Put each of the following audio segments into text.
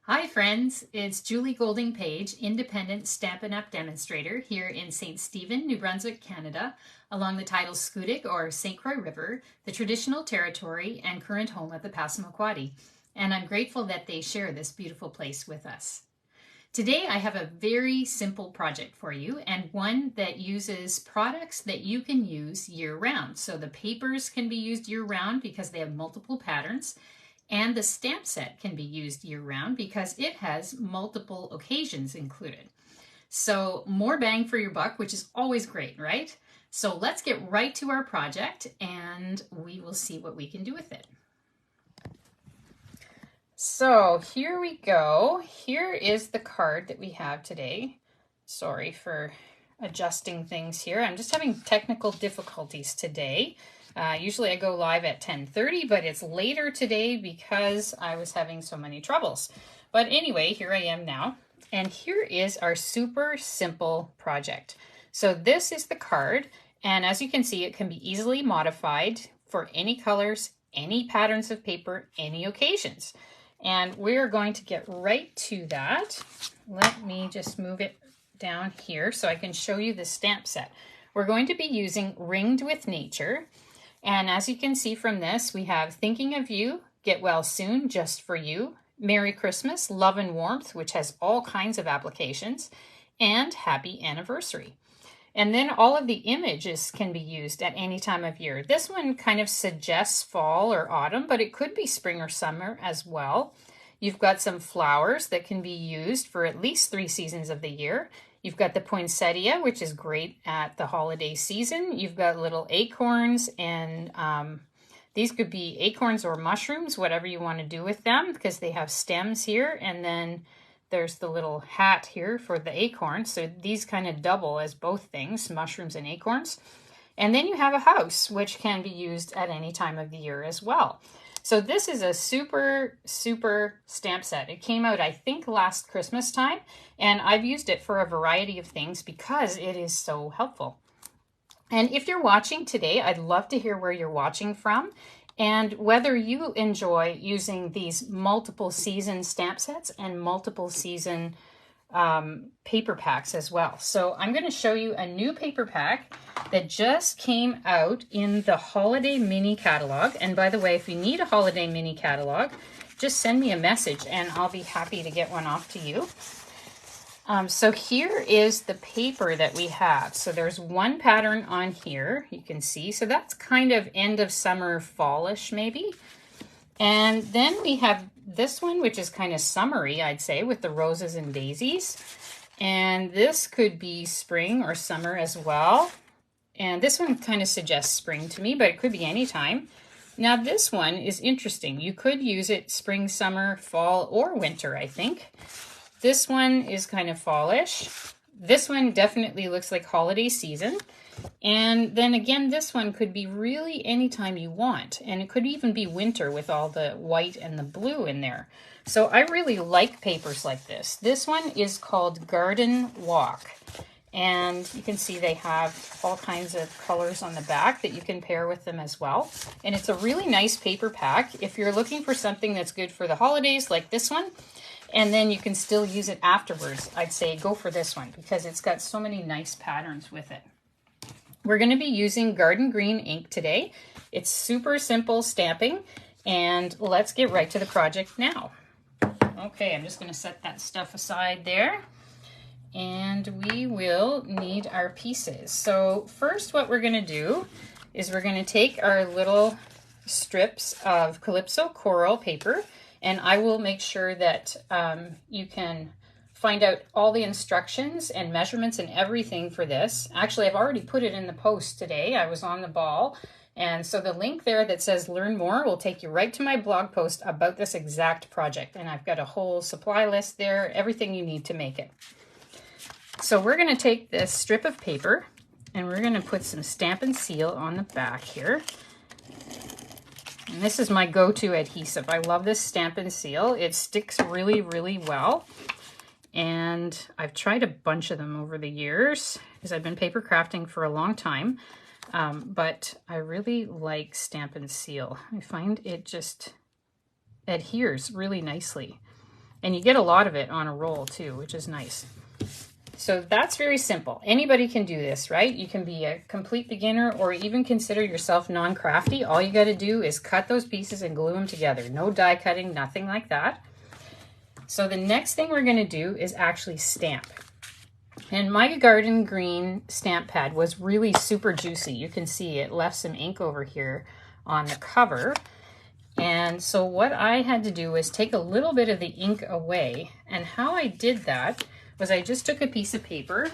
Hi friends, it's Julie Golding Page, independent Stampin' Up! Demonstrator here in St. Stephen, New Brunswick, Canada, along the tidal Scoodic or St. Croix River, the traditional territory and current home of the Passamaquoddy. And I'm grateful that they share this beautiful place with us. Today I have a very simple project for you and one that uses products that you can use year-round. So the papers can be used year-round because they have multiple patterns. And the stamp set can be used year-round because it has multiple occasions included. So more bang for your buck, which is always great, right? So let's get right to our project and we will see what we can do with it. So here we go. Here is the card that we have today. Sorry for adjusting things here. I'm just having technical difficulties today. Usually I go live at 10:30, but it's later today because I was having so many troubles. But anyway, here I am now. And here is our super simple project. So this is the card. And as you can see, it can be easily modified for any colors, any patterns of paper, any occasions. And we're going to get right to that. Let me just move it down here so I can show you the stamp set. We're going to be using Ringed with Nature. And as you can see from this, we have Thinking of You, Get Well Soon, Just for You, Merry Christmas, Love and Warmth, which has all kinds of applications, and Happy Anniversary. And then all of the images can be used at any time of year. This one kind of suggests fall or autumn, but it could be spring or summer as well. You've got some flowers that can be used for at least 3 seasons of the year. You've got the poinsettia, which is great at the holiday season. You've got little acorns, and these could be acorns or mushrooms, whatever you want to do with them, because they have stems here. And then there's the little hat here for the acorn. So these kind of double as both things, mushrooms and acorns. And then you have a house, which can be used at any time of the year as well. So this is a super, super stamp set. It came out, I think, last Christmas time, and I've used it for a variety of things because it is so helpful. And if you're watching today, I'd love to hear where you're watching from and whether you enjoy using these multiple season stamp sets and multiple season paper packs as well. So I'm going to show you a new paper pack that just came out in the holiday mini catalog. And by the way, if you need a holiday mini catalog, just send me a message and I'll be happy to get one off to you. So here is the paper that we have. So there's one pattern on here, you can see. So that's kind of end of summer, fallish maybe. And then we have this one, which is kind of summery, I'd say, with the roses and daisies. And this could be spring or summer as well. And this one kind of suggests spring to me, but it could be any time. Now this one is interesting. You could use it spring, summer, fall, or winter, I think. This one is kind of fallish. This one definitely looks like holiday season. And then again, this one could be really anytime you want. And it could even be winter with all the white and the blue in there. So I really like papers like this. This one is called Garden Walk. And you can see they have all kinds of colors on the back that you can pair with them as well. And it's a really nice paper pack. If you're looking for something that's good for the holidays like this one, and then you can still use it afterwards, I'd say go for this one because it's got so many nice patterns with it. We're going to be using Garden Green ink today. It's super simple stamping, and let's get right to the project now. Okay, I'm just going to set that stuff aside there, and we will need our pieces. So first what we're going to do is we're going to take our little strips of Calypso Coral paper, and I will make sure that you can find out all the instructions and measurements and everything for this. Actually, I've already put it in the post today. I was on the ball. And so the link there that says learn more will take you right to my blog post about this exact project. And I've got a whole supply list there, everything you need to make it. So we're going to take this strip of paper and we're going to put some Stampin' Seal on the back here. And this is my go-to adhesive. I love this Stampin' Seal. It sticks really, really well. And I've tried a bunch of them over the years because I've been paper crafting for a long time. But I really like Stampin' Seal. I find it just adheres really nicely. And you get a lot of it on a roll too, which is nice. So that's very simple. Anybody can do this, right? You can be a complete beginner or even consider yourself non-crafty. All you got to do is cut those pieces and glue them together. No die cutting, nothing like that. So the next thing we're going to do is actually stamp. And my garden green stamp pad was really super juicy. You can see it left some ink over here on the cover. And so what I had to do was take a little bit of the ink away. And how I did that was I just took a piece of paper.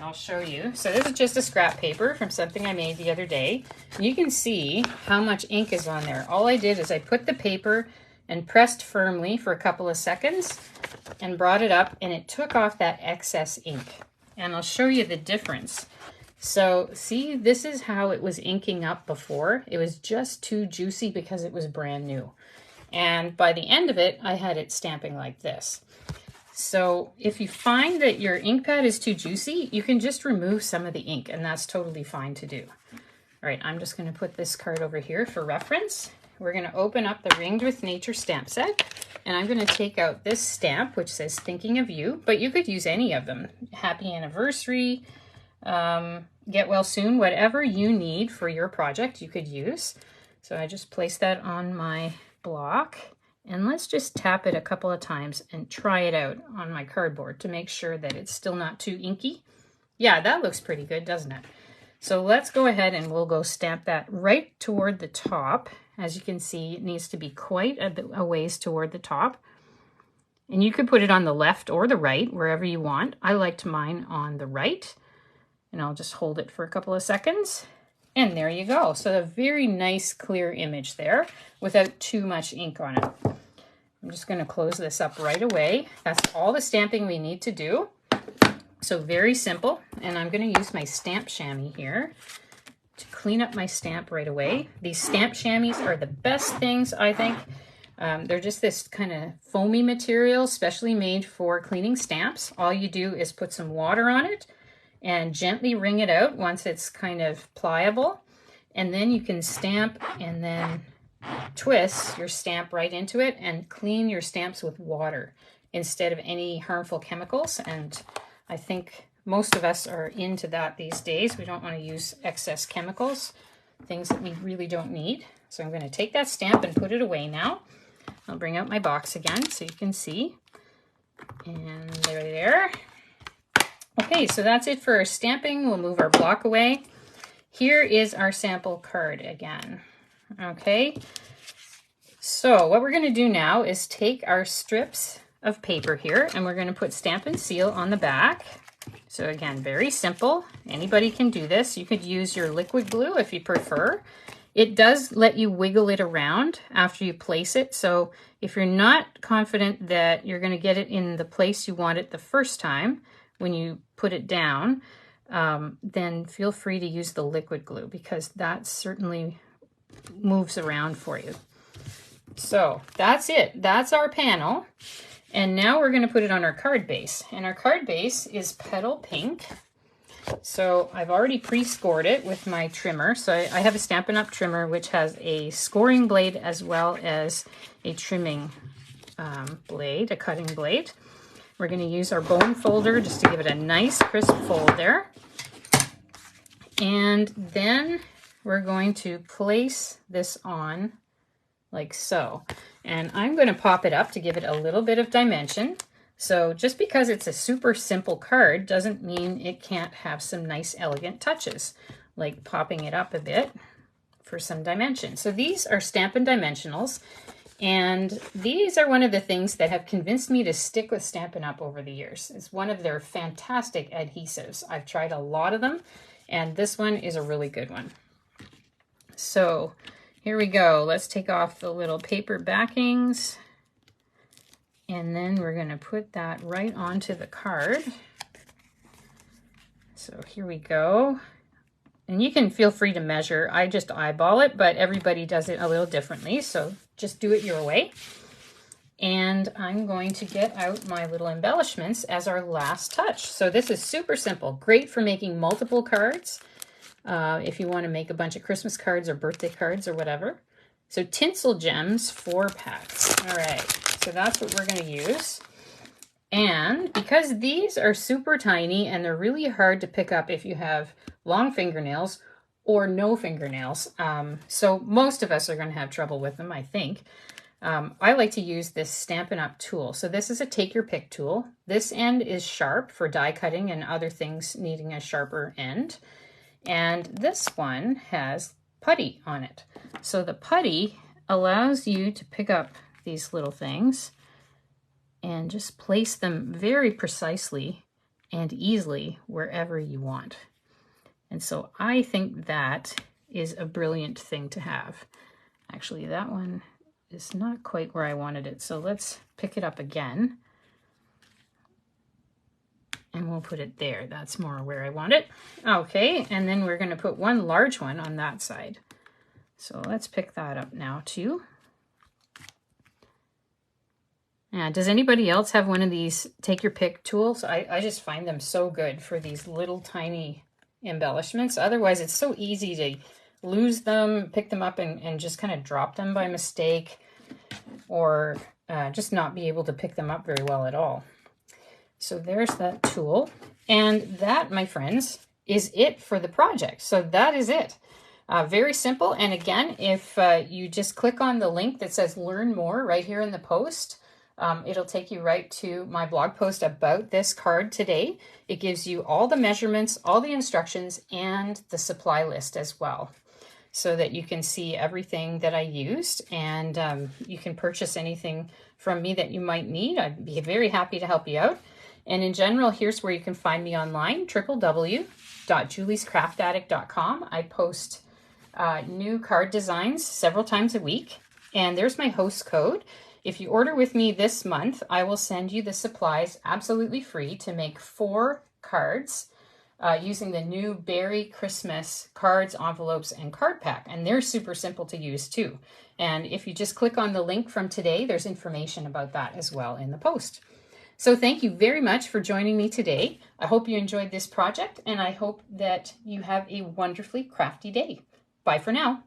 I'll show you. So this is just a scrap paper from something I made the other day. You can see how much ink is on there. All I did is I put the paper and pressed firmly for a couple of seconds and brought it up, and it took off that excess ink. And I'll show you the difference. So see, this is how it was inking up before. It was just too juicy because it was brand new. And by the end of it, I had it stamping like this. So if you find that your ink pad is too juicy, you can just remove some of the ink, and that's totally fine to do. All right, I'm just going to put this card over here for reference. We're going to open up the Ringed with Nature stamp set, and I'm going to take out this stamp which says thinking of you, but you could use any of them. Happy anniversary, get well soon, whatever you need for your project you could use. So I just place that on my block. And let's just tap it a couple of times and try it out on my cardboard to make sure that it's still not too inky. Yeah, that looks pretty good, doesn't it? So let's go ahead and we'll go stamp that right toward the top. As you can see, it needs to be quite a ways toward the top. And you could put it on the left or the right, wherever you want. I liked mine on the right. And I'll just hold it for a couple of seconds. And there you go. So a very nice clear image there without too much ink on it. I'm just going to close this up right away. That's all the stamping we need to do. So very simple. And I'm going to use my stamp chamois here to clean up my stamp right away. These stamp chamois are the best things, I think. They're just this kind of foamy material, specially made for cleaning stamps. All you do is put some water on it and gently wring it out once it's kind of pliable. And then you can stamp and then twist your stamp right into it and clean your stamps with water instead of any harmful chemicals. And I think most of us are into that these days. We don't want to use excess chemicals, things that we really don't need. So I'm going to take that stamp and put it away now. I'll bring out my box again so you can see. And there. Okay, so that's it for our stamping. We'll move our block away. Here is our sample card again. Okay, so what we're going to do now is take our strips of paper here and we're going to put Stamp and Seal on the back. So again, very simple. Anybody can do this. You could use your liquid glue if you prefer. It does let you wiggle it around after you place it. So if you're not confident that you're going to get it in the place you want it the first time when you put it down, then feel free to use the liquid glue because that certainly moves around for you. So that's it. That's our panel. And now we're going to put it on our card base. And our card base is Petal Pink. So I've already pre-scored it with my trimmer. So I have a Stampin' Up! Trimmer which has a scoring blade as well as a trimming blade, a cutting blade. We're going to use our bone folder just to give it a nice crisp fold there. And then we're going to place this on like so. And I'm going to pop it up to give it a little bit of dimension. So just because it's a super simple card doesn't mean it can't have some nice elegant touches, like popping it up a bit for some dimension. So these are Stampin' Dimensionals, and these are one of the things that have convinced me to stick with Stampin' Up! Over the years. It's one of their fantastic adhesives. I've tried a lot of them, and this one is a really good one. So here we go. Let's take off the little paper backings. And then we're going to put that right onto the card. So here we go. And you can feel free to measure. I just eyeball it, but everybody does it a little differently. So just do it your way. And I'm going to get out my little embellishments as our last touch. So this is super simple. Great for making multiple cards. If you want to make a bunch of Christmas cards or birthday cards or whatever. So tinsel gems, 4 packs. All right, so that's what we're going to use. And because these are super tiny and they're really hard to pick up if you have long fingernails or no fingernails, so most of us are going to have trouble with them, I think. I like to use this Stampin' Up! Tool. So this is a take your pick tool. This end is sharp for die cutting and other things needing a sharper end. And this one has putty on it. So the putty allows you to pick up these little things and just place them very precisely and easily wherever you want. And so I think that is a brilliant thing to have. Actually, that one is not quite where I wanted it. So let's pick it up again. And we'll put it there. That's more where I want it. Okay, and then we're going to put one large one on that side. So let's pick that up now too. Does anybody else have one of these take your pick tools? I just find them so good for these little tiny embellishments. Otherwise, it's so easy to lose them, pick them up and just kind of drop them by mistake, or just not be able to pick them up very well at all. So there's that tool. And that, my friends, is it for the project. So that is it. Very simple. And again, if you just click on the link that says learn more right here in the post, it'll take you right to my blog post about this card today. It gives you all the measurements, all the instructions, and the supply list as well, so that you can see everything that I used, and you can purchase anything from me that you might need. I'd be very happy to help you out. And in general, here's where you can find me online, www.juliescraftaddict.com. I post new card designs several times a week. And there's my host code. If you order with me this month, I will send you the supplies absolutely free to make 4 cards using the new Berry Christmas cards, envelopes, and card pack. And they're super simple to use too. And if you just click on the link from today, there's information about that as well in the post. So thank you very much for joining me today. I hope you enjoyed this project, and I hope that you have a wonderfully crafty day. Bye for now.